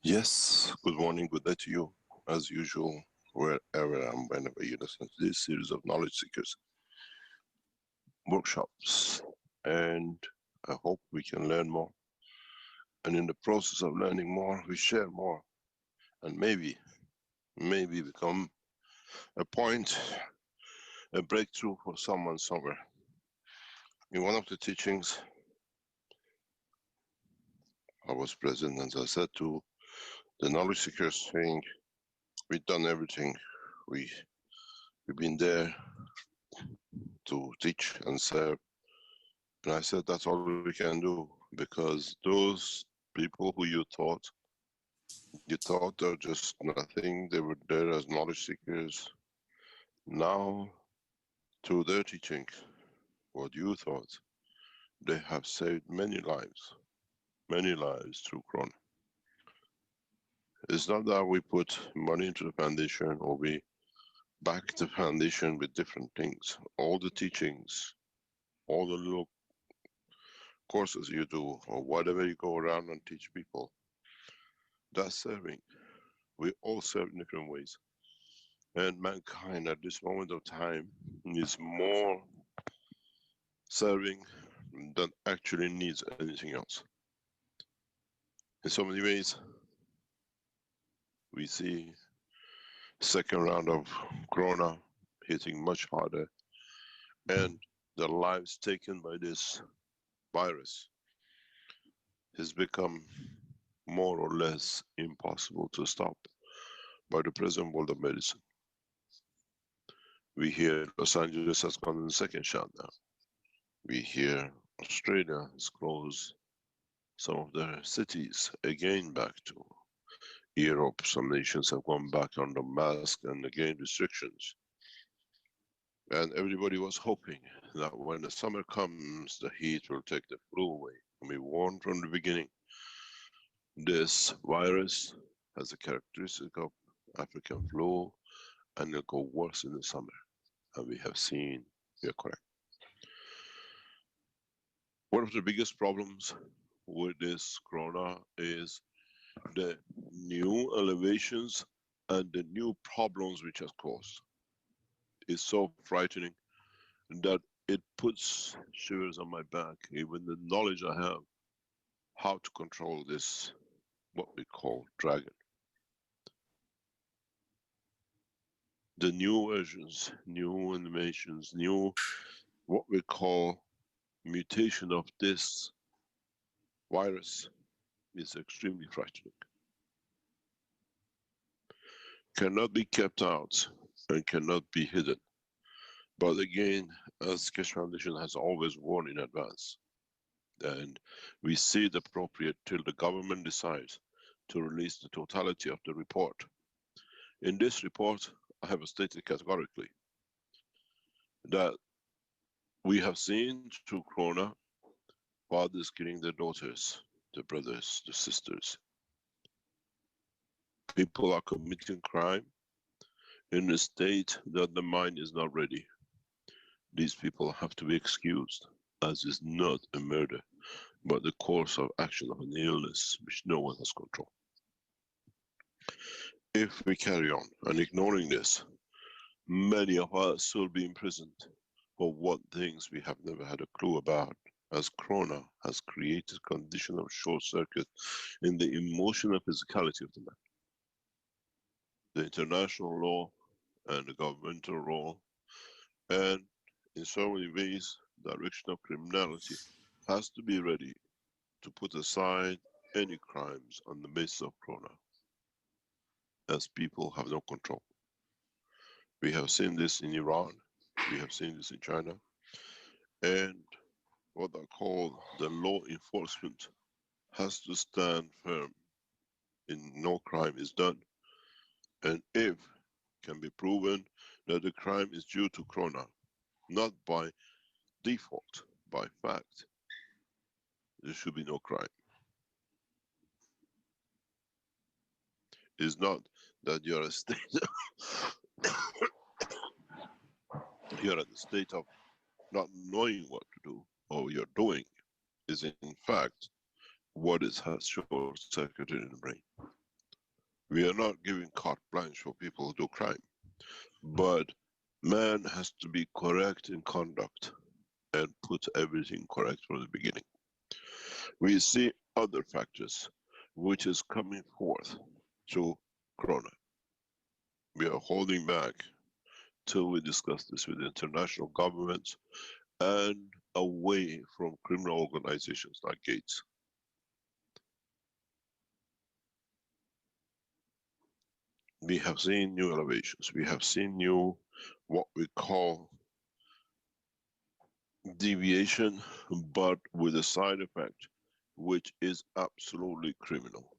Yes, good morning, good day to you. As usual, wherever and whenever you listen to this series of knowledge seekers workshops. And I hope we can learn more. And in the process of learning more, we share more. And maybe become a point, a breakthrough for someone somewhere. In one of the teachings, I was present and I said to the knowledge seekers saying, we've done everything. We've been there to teach and serve. And I said, that's all we can do, because those people who you thought they're just nothing, they were there as knowledge seekers. Now, through their teaching, what you thought, they have saved many lives through Corona. It's not that we put money into the foundation or we back the foundation with different things. All the teachings, all the little courses you do, or whatever you go around and teach people, that's serving. We all serve in different ways. And mankind at this moment of time is more serving than actually needs anything else. In so many ways, we see second round of Corona hitting much harder, and the lives taken by this virus has become more or less impossible to stop by the present world of medicine. We hear Los Angeles has gone in the second shutdown. We hear Australia has closed some of their cities again back to Europe. Some nations have gone back on the mask and again restrictions. And everybody was hoping that when the summer comes, the heat will take the flu away. And we warned from the beginning, this virus has a characteristic of African flu and it'll go worse in the summer. And we have seen we are correct. One of the biggest problems with this Corona is the new elevations and the new problems which has caused. It's so frightening that it puts shivers on my back, even the knowledge I have how to control this, what we call dragon. The new versions, new animations, new what we call mutation of this virus is extremely frightening. Cannot be kept out and cannot be hidden. But again, as Keshe Foundation has always warned in advance, and we see it appropriate till the government decides to release the totality of the report. In this report, I have stated categorically that we have seen through Corona fathers killing their daughters, their brothers, their sisters. People are committing crime in a state that the mind is not ready. These people have to be excused, as is not a murder, but the course of action of an illness which no one has control. If we carry on and ignoring this, many of us will be imprisoned for what things we have never had a clue about, as Corona has created a condition of short circuit in the emotional physicality of the man. The international law and the governmental law, and in so many ways, direction of criminality has to be ready to put aside any crimes on the basis of Corona, as people have no control. We have seen this in Iran, we have seen this in China, and what I call the law enforcement has to stand firm in no crime is done, and if can be proven that the crime is due to Corona, not by default, by fact, there should be no crime. It's not that you're a state you're at the state of not knowing what to do, or you're doing, is in fact what is has short circuited in the brain. We are not giving carte blanche for people who do crime. But man has to be correct in conduct and put everything correct from the beginning. We see other factors which is coming forth through Corona. We are holding back till we discuss this with international governments and away from criminal organizations like Gates. We have seen new elevations. We have seen new, what we call deviation, but with a side effect which is absolutely criminal.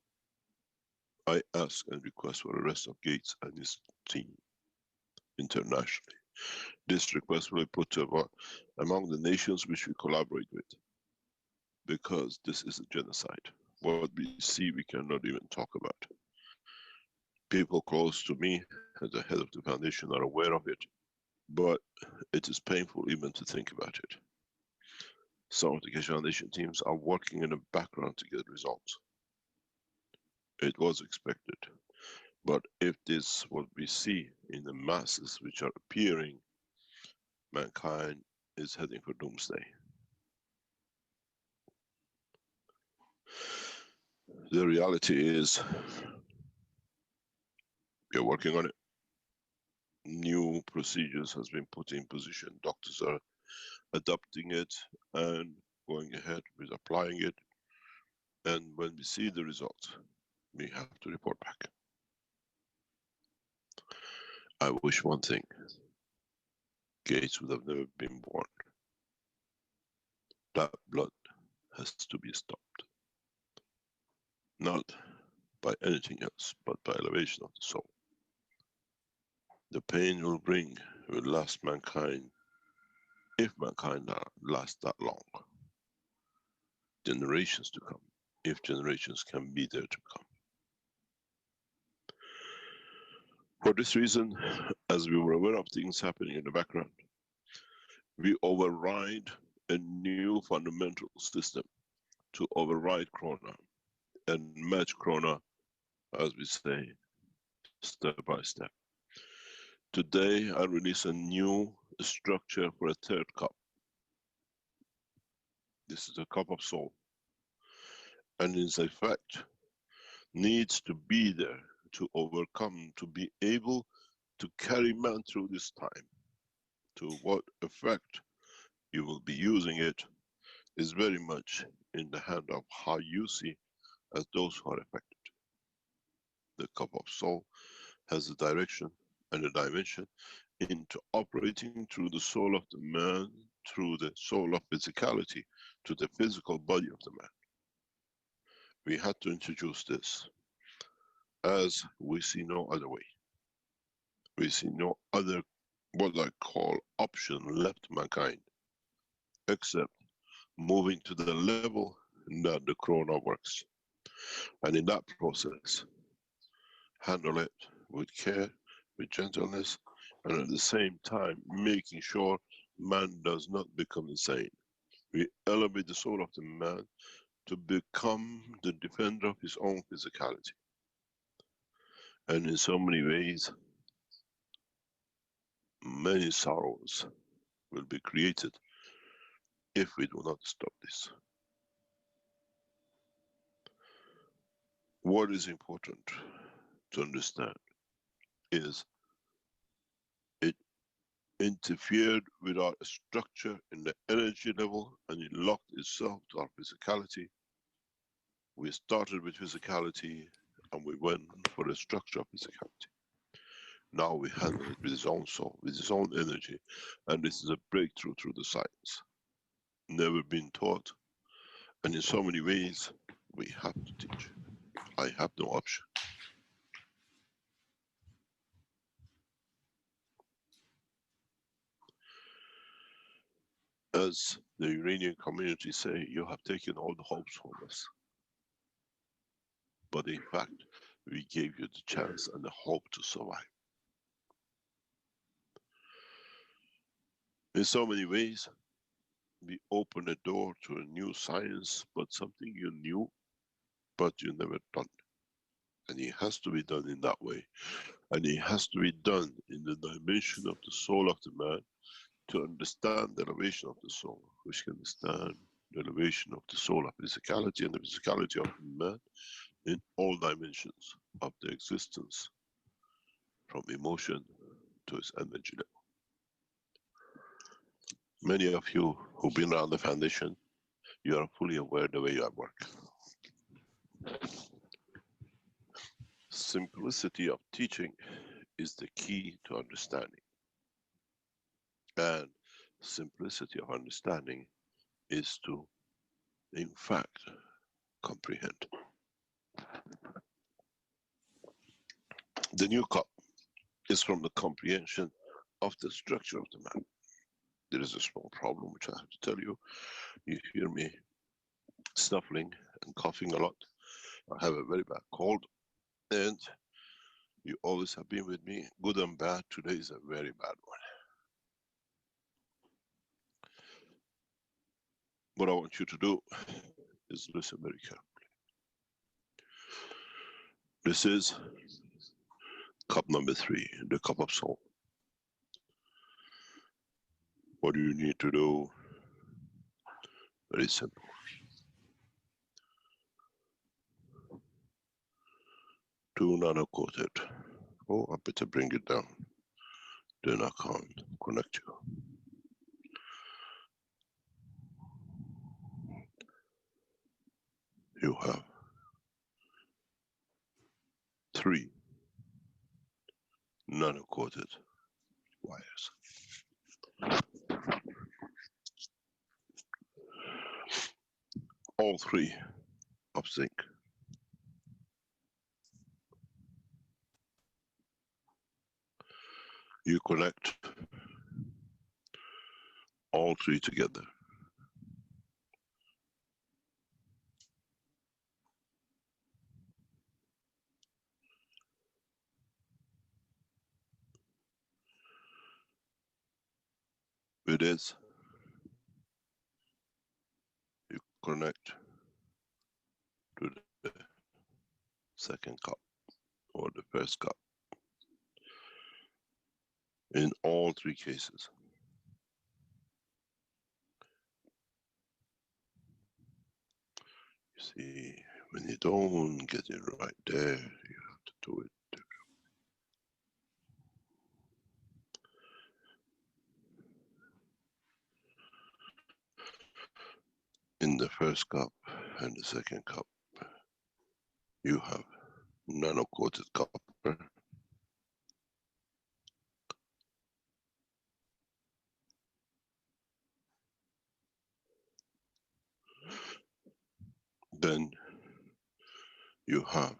I ask and request for the rest of Gates and his team internationally. This request will be put among the nations which we collaborate with, because this is a genocide. What we see, we cannot even talk about. People close to me, as the head of the foundation, are aware of it, but it is painful even to think about it. Some of the Keshe Foundation teams are working in the background to get results. It was expected. But if this, what we see in the masses which are appearing, mankind is heading for doomsday. The reality is, we are working on it. New procedures has been put in position. Doctors are adopting it and going ahead with applying it. And when we see the results, we have to report back. I wish one thing: Gates would have never been born. That blood has to be stopped. Not by anything else, but by elevation of the soul. The pain will bring, will last mankind, if mankind lasts that long, generations to come, if generations can be there to come. For this reason, as we were aware of things happening in the background, we override a new fundamental system to override Corona and match Corona, as we say, step by step. Today, I release a new structure for a third cup. This is a cup of soul. And its effect needs to be there to overcome, to be able to carry man through this time. To what effect you will be using it is very much in the hand of how you see as those who are affected. The cup of soul has a direction and a dimension into operating through the soul of the man, through the soul of physicality, to the physical body of the man. We had to introduce this, as we see no other way. We see no other, what I call, option left mankind, except moving to the level that the Corona works. And in that process, handle it with care, with gentleness, and at the same time making sure man does not become insane. We elevate the soul of the man to become the defender of his own physicality. And in so many ways, many sorrows will be created if we do not stop this. What is important to understand is it interfered with our structure in the energy level, and it locked itself to our physicality. We started with physicality and we went for the structure of physicality. Now we handle it with his own soul, with his own energy, and this is a breakthrough through the science. Never been taught, and in so many ways we have to teach. I have no option. As the Iranian community say, you have taken all the hopes from us. But in fact, we gave you the chance and the hope to survive. In so many ways, we open a door to a new science, but something you knew, but you never done. And it has to be done in that way. And it has to be done in the dimension of the soul of the man to understand the elevation of the soul, which can understand the elevation of the soul of physicality and the physicality of the man in all dimensions of the existence, from emotion to its energy level. Many of you who've been around the foundation, you are fully aware the way you work. Simplicity of teaching is the key to understanding. And simplicity of understanding is to, in fact, comprehend. The new cup is from the comprehension of the structure of the man. There is a small problem which I have to tell you. You hear me snuffling and coughing a lot. I have a very bad cold, and you always have been with me, good and bad. Today is a very bad one. What I want you to do is listen very carefully. This is cup number 3, the cup of soul. What do you need to do? Very simple. Do not quote it. Oh, I better bring it down. Then I can't connect you. You have 3 nano-coated wires. All 3 of zinc. You connect all 3 together. With this, you connect to the second cup or the first cup. In all 3 cases. You see, when you don't get it right there, you have to do it differently. In the first cup and the second cup, you have nano-coated copper. Then you have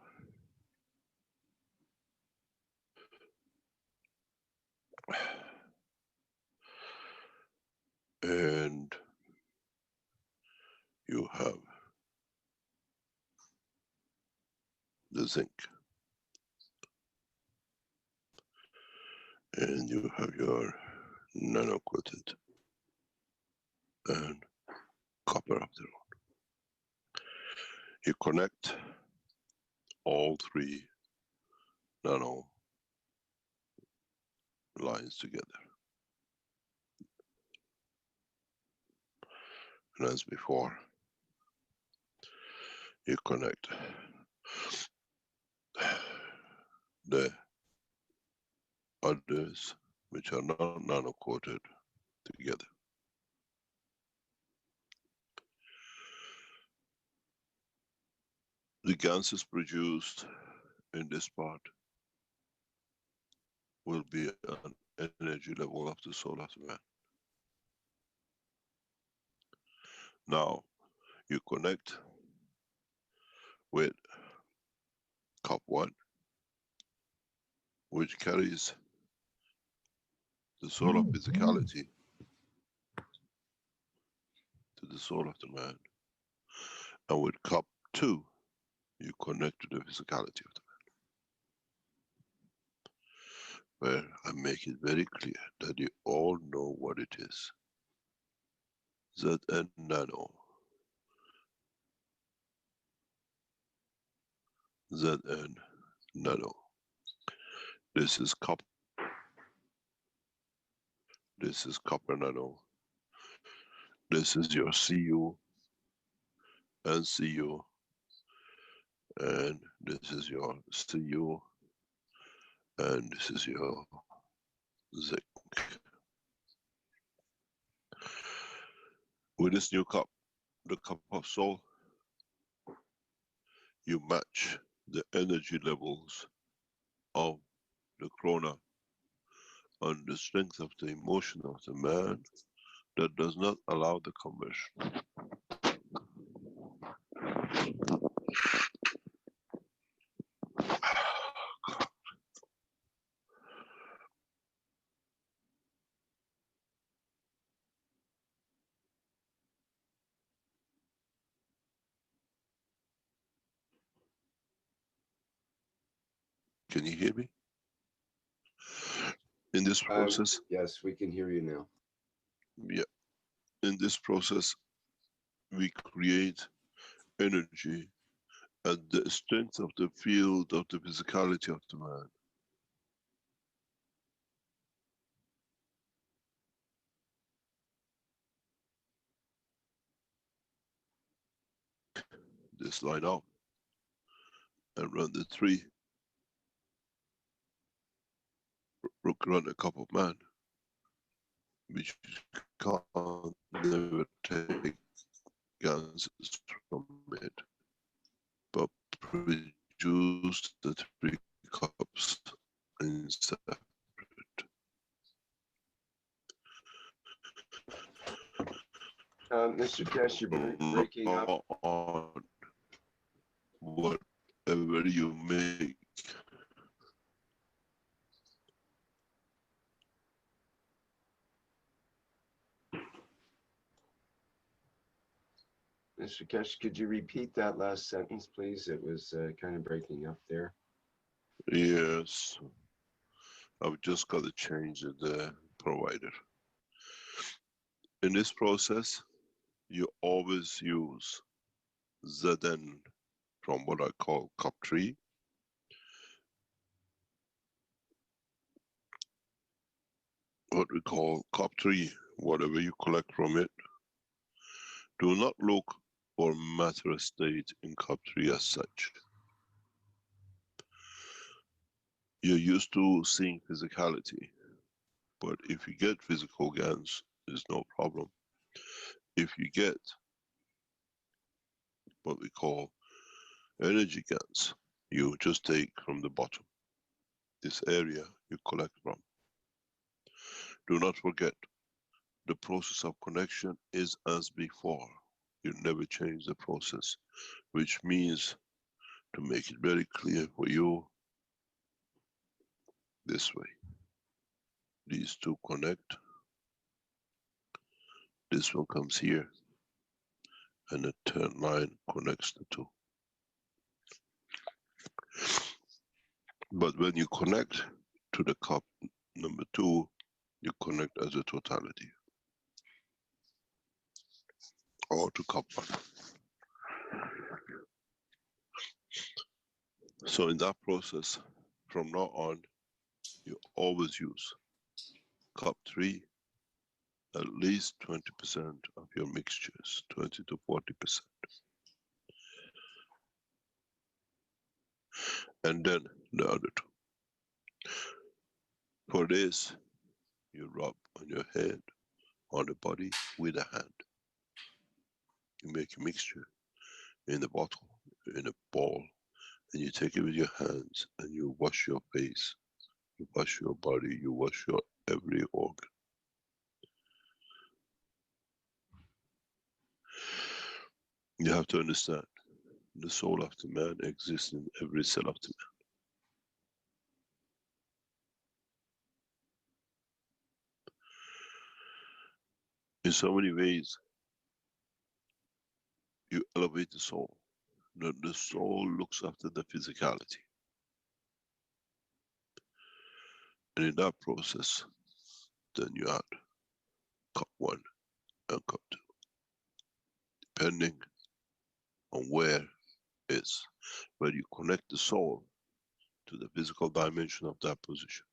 and you have the zinc, and you have your nano-coated and copper of their own. You connect all 3 nano lines together. And as before, you connect the others which are not nano-coated together. The gases produced in this part will be an energy level of the soul of the man. Now, you connect with cup 1, which carries the soul of physicality to the soul of the man. And with cup 2, you connect to the physicality of the man. Where I make it very clear that you all know what it is. Zn nano. Zn nano. This is copper. This is copper nano. This is your Cu and Cu, and this is your Cu, and this is your zinc. With this new cup, the cup of soul, you match the energy levels of the krona on the strength of the emotion of the man that does not allow the conversion. Can you hear me? In this process? Yes, we can hear you now. Yeah. In this process, we create energy at the strength of the field of the physicality of the man. This line up and run the 3. Run a cup of man, which can't never take ganses from it, but produce the 3 cups in separate. Mr. Keshe, you're breaking up. On whatever you make. Mr. Keshe, could you repeat that last sentence, please? It was kind of breaking up there. Yes, I've just got to change the provider. In this process, you always use Zn from what I call cup 3. What we call cup 3, whatever you collect from it. Do not look for matter state in cup 3 as such. You're used to seeing physicality, but if you get physical GANs, there's no problem. If you get what we call energy GANs, you just take from the bottom. This area you collect from. Do not forget, the process of connection is as before. You never change the process, which means, to make it very clear for you, this way. These 2 connect. This one comes here, and the turn line connects the 2. But when you connect to the cup number 2, you connect as a totality, or to cup 1. So in that process, from now on, you always use cup 3, at least 20% of your mixtures, 20 to 40%. And then the other 2. For this, you rub on your head, on the body, with a hand. You make a mixture in a bottle, in a bowl, and you take it with your hands and you wash your face, you wash your body, you wash your every organ. You have to understand, the soul of the man exists in every cell of the man. In so many ways, you elevate the soul. The soul looks after the physicality. And in that process, then you add cup 1 and cup 2, depending on where is. When you connect the soul, to the physical dimension of that position.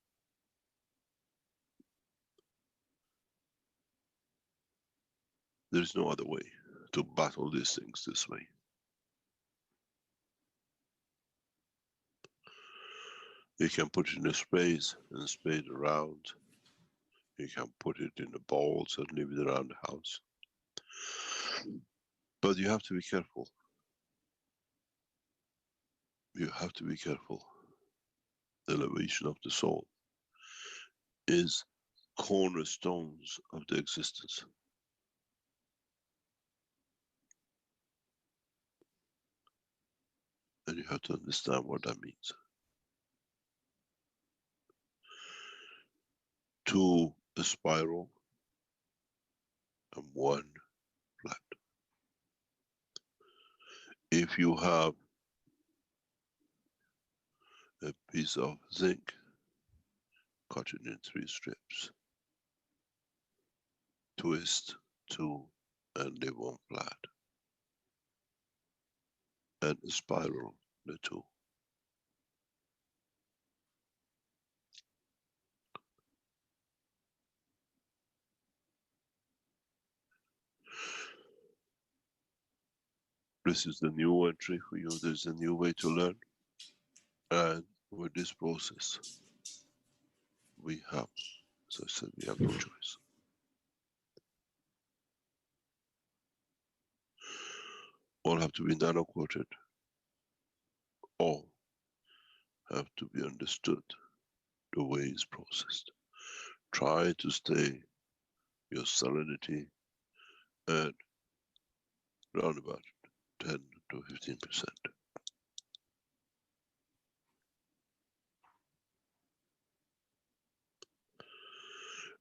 There is no other way to battle these things this way. You can put it in a space and spray it around. You can put it in the balls and leave it around the house. But you have to be careful. You have to be careful. The elevation of the soul is cornerstones of the existence. And you have to understand what that means. Two a spiral and one flat. If you have a piece of zinc, cut it in 3 strips. Twist 2 and leave 1 flat. And spiral the 2. This is the new entry for you. There's a new way to learn. And with this process, we have, as I said, we have no choice. All have to be nano-quoted. All have to be understood the way it's processed. Try to stay your serenity at around about 10 to 15%.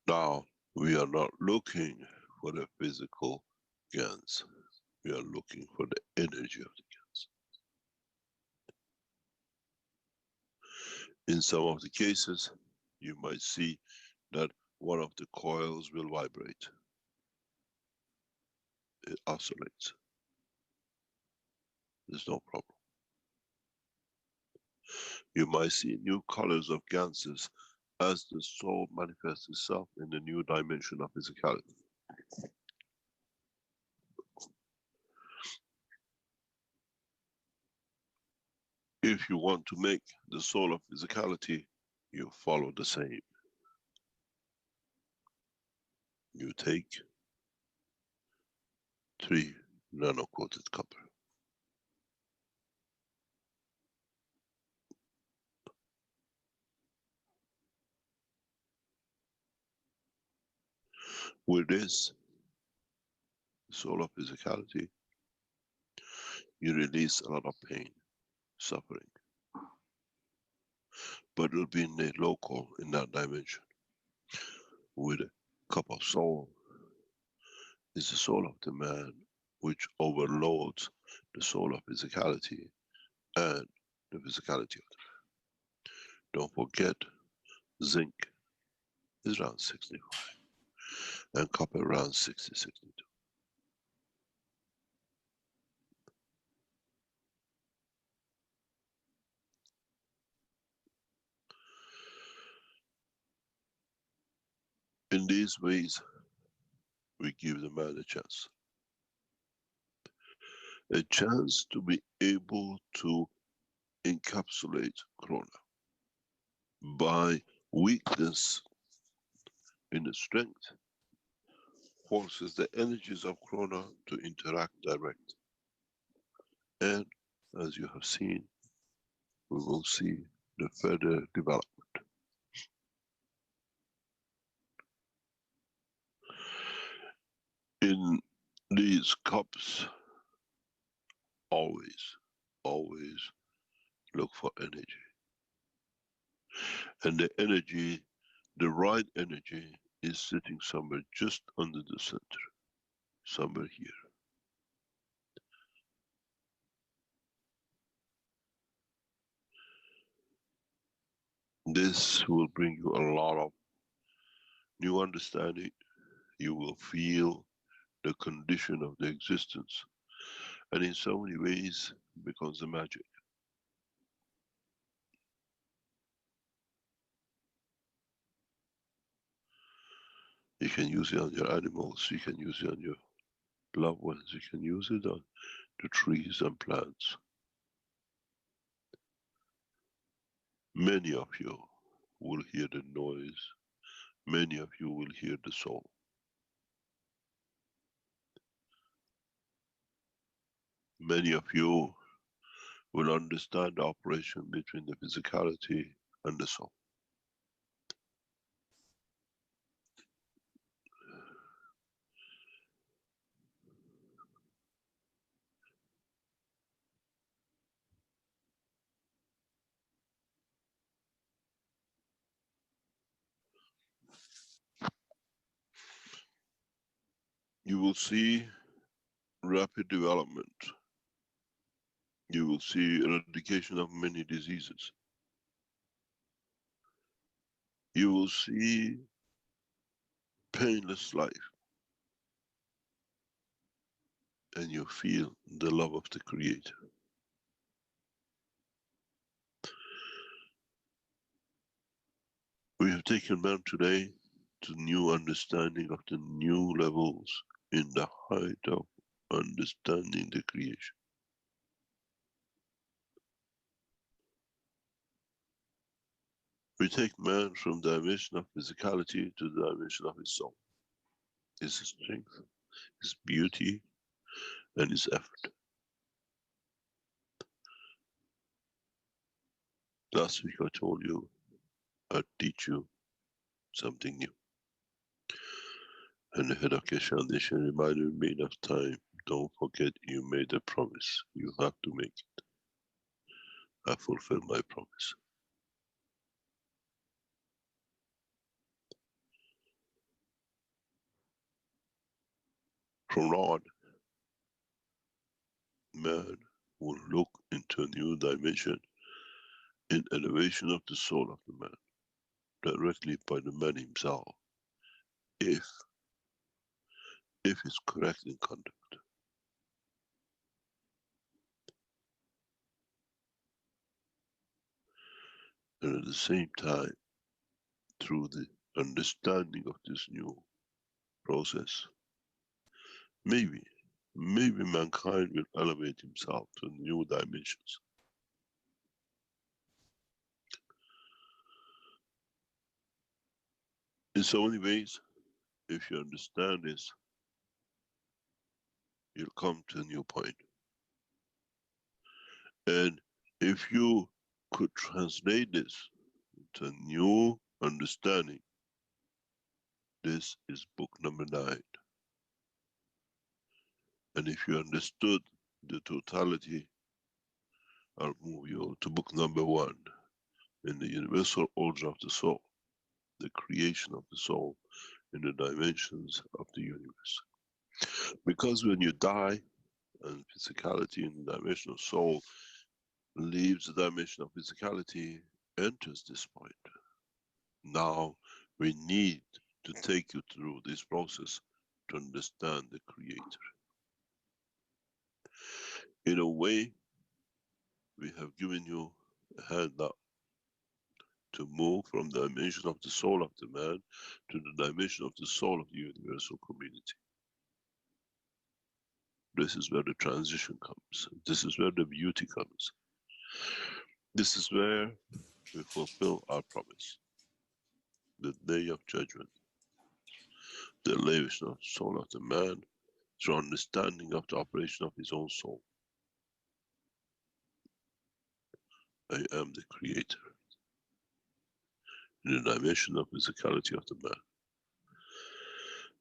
Now, we are not looking for the physical GANs. We are looking for the energy of the GANs. In some of the cases, you might see that one of the coils will vibrate. It oscillates. There's no problem. You might see new colors of ganses as the soul manifests itself in the new dimension of physicality. If you want to make the soul of physicality, you follow the same. You take 3 nano-coated copper. With this soul of physicality, you release a lot of pain, suffering. But it'll be in the local, in that dimension. With a cup of soul, is the soul of the man which overloads the soul of physicality and the physicality of the man. Don't forget, zinc is around 65 and copper around 60, 62. In these ways, we give the man a chance. A chance to be able to encapsulate Krona. By weakness in the strength, forces the energies of Krona to interact direct. And as you have seen, we will see the further development. In these cups, always look for energy. And the energy, the right energy, is sitting somewhere just under the center, somewhere here. This will bring you a lot of new understanding. You will feel the condition of the existence, and in so many ways becomes a magic. You can use it on your animals, you can use it on your loved ones, you can use it on the trees and plants. Many of you will hear the noise, many of you will hear the soul. Many of you will understand the operation between the physicality and the soul. You will see rapid development. You will see eradication of many diseases. You will see painless life. And you feel the love of the Creator. We have taken man today to new understanding of the new levels in the height of understanding the creation. We take man from the dimension of physicality to the dimension of his soul, his strength, his beauty, and his effort. Last week I told you, I'd teach you something new. And the head of Keshe Foundation reminded me enough time, don't forget you made a promise, you have to make it. I fulfilled my promise. From now on, man will look into a new dimension in elevation of the soul of the man, directly by the man himself, if it's correct in conduct. And at the same time, through the understanding of this new process, maybe mankind will elevate himself to new dimensions. In so many ways, if you understand this, you'll come to a new point. And if you could translate this to a new understanding, this is book number 9. And if you understood the totality, I'll move you to book number 1, in the universal order of the soul, the creation of the soul in the dimensions of the universe. Because when you die, and physicality in the dimension of soul leaves the dimension of physicality, enters this point. Now we need to take you through this process to understand the Creator. In a way, we have given you a handout to move from the dimension of the soul of the man to the dimension of the soul of the universal community. This is where the transition comes. This is where the beauty comes. This is where we fulfill our promise. The day of judgment, the elevation of the soul of the man through understanding of the operation of his own soul. I am the Creator. In the dimension of physicality of the man.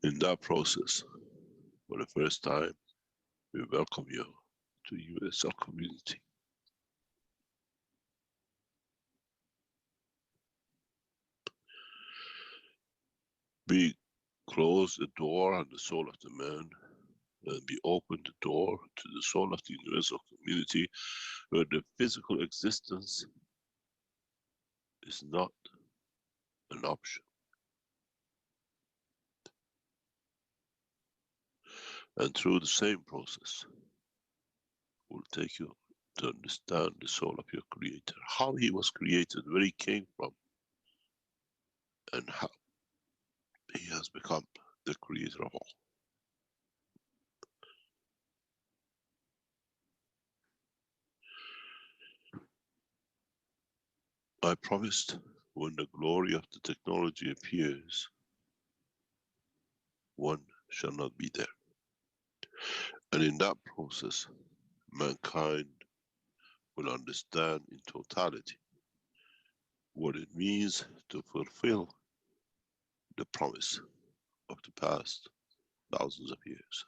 In that process, for the first time, we welcome you to universal community. We close the door on the soul of the man, and we open the door to the soul of the universal community, where the physical existence is not an option. And through the same process, we'll take you to understand the soul of your Creator, how he was created, where he came from, and how he has become the creator of all. I promised when the glory of the technology appears, one shall not be there. And in that process, mankind will understand in totality what it means to fulfill the promise of the past thousands of years.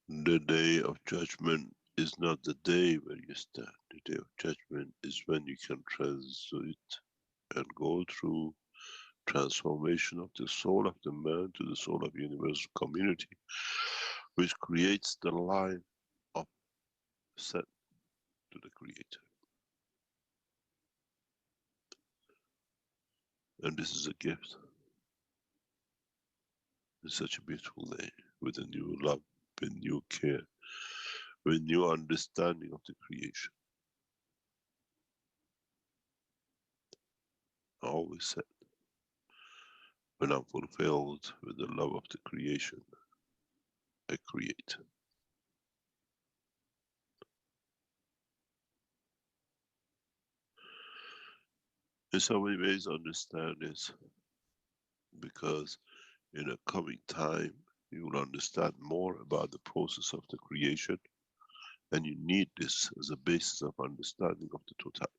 The day of judgment is not the day where you stand. The day of judgment is when you can transit and go through transformation of the soul of the man to the soul of universal community, which creates the line of set to the Creator. And this is a gift. It's such a beautiful day with a new love, with new care, with new understanding of the creation. I always said, when I'm fulfilled with the love of the creation, I create. In so many ways, I understand this because in a coming time, you will understand more about the process of the creation, and you need this as a basis of understanding of the totality.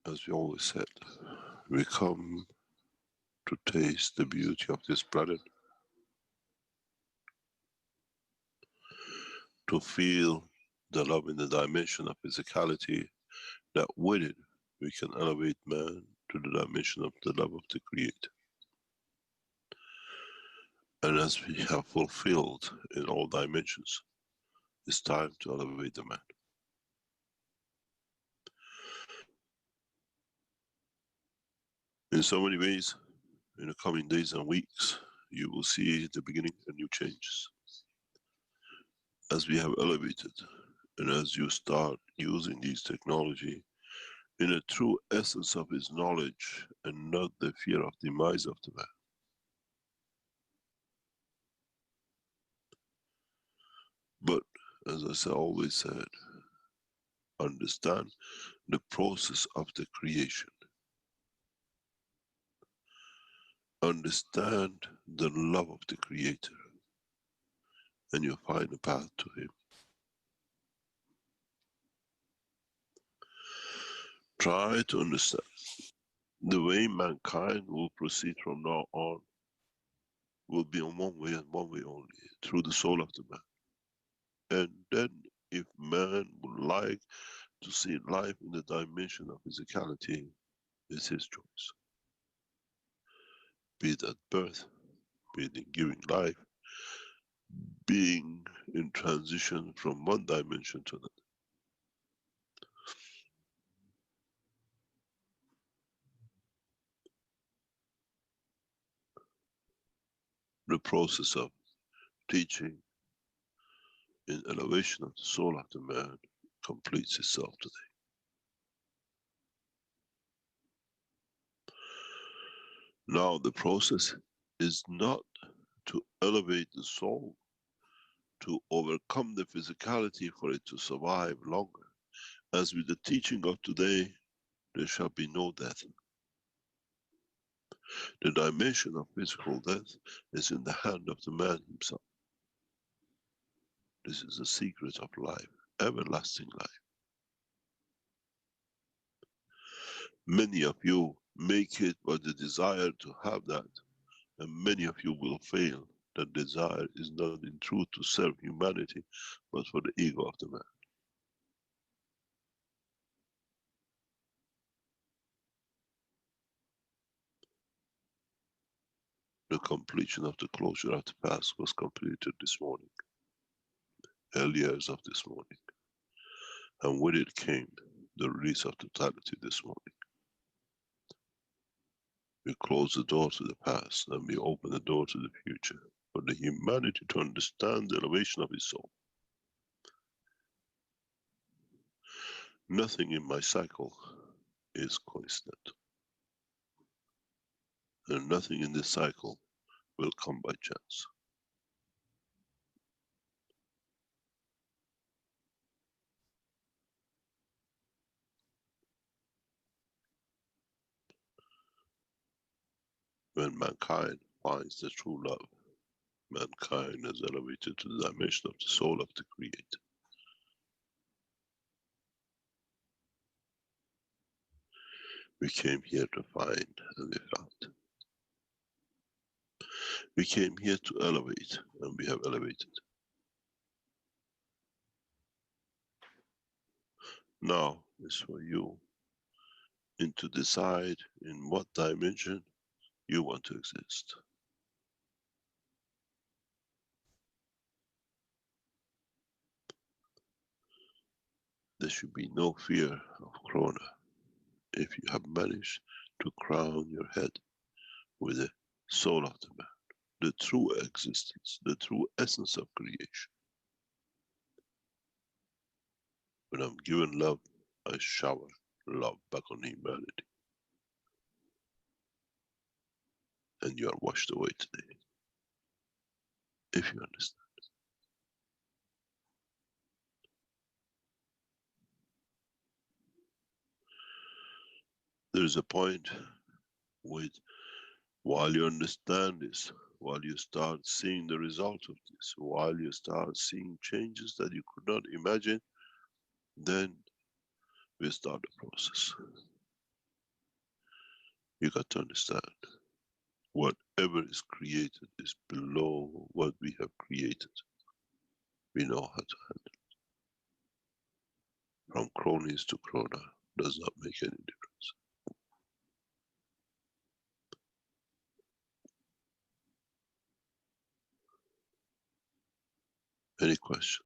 As we always said, we come to taste the beauty of this planet, to feel the love in the dimension of physicality, that with it we can elevate man to the dimension of the love of the Creator. And as we have fulfilled in all dimensions, it's time to elevate the man. In so many ways, in the coming days and weeks, you will see the beginning of new changes. As we have elevated, and as you start using this technology in a true essence of its knowledge and not the fear of demise of the man. But as I always said, understand the process of the creation. Understand the love of the Creator, and you'll find a path to Him. Try to understand the way mankind will proceed from now on will be in one way and one way only, through the soul of the man. And then if man would like to see life in the dimension of physicality, it's his choice. Be it at birth, be it in giving life, being in transition from one dimension to another. The process of teaching in elevation of the soul of the man completes itself today. Now the process is not to elevate the soul, to overcome the physicality for it to survive longer. As with the teaching of today, there shall be no death. The dimension of physical death is in the hand of the man himself. This is the secret of life, everlasting life. Many of you make it by the desire to have that, and many of you will fail that desire is not in truth to serve humanity, but for the ego of the man. The completion of the closure of the past was completed this morning, early hours of this morning. And with it came the release of totality this morning. We close the door to the past and we open the door to the future for the humanity to understand the elevation of its soul. Nothing in my cycle is coincident. And nothing in this cycle will come by chance. When mankind finds the true love, mankind is elevated to the dimension of the soul of the Creator. We came here to find and we found. We came here to elevate and we have elevated. Now is for you to decide in what dimension you want to exist. There should be no fear of Corona if you have managed to crown your head with the soul of the man, the true existence, the true essence of creation. When I'm given love, I shower love back on humanity. And you are washed away today, if you understand. There is a point with, while you understand this, while you start seeing the result of this, while you start seeing changes that you could not imagine, then we start the process. You got to understand, whatever is created is below what we have created. We know how to handle it. From cronies to Corona does not make any difference. Any questions?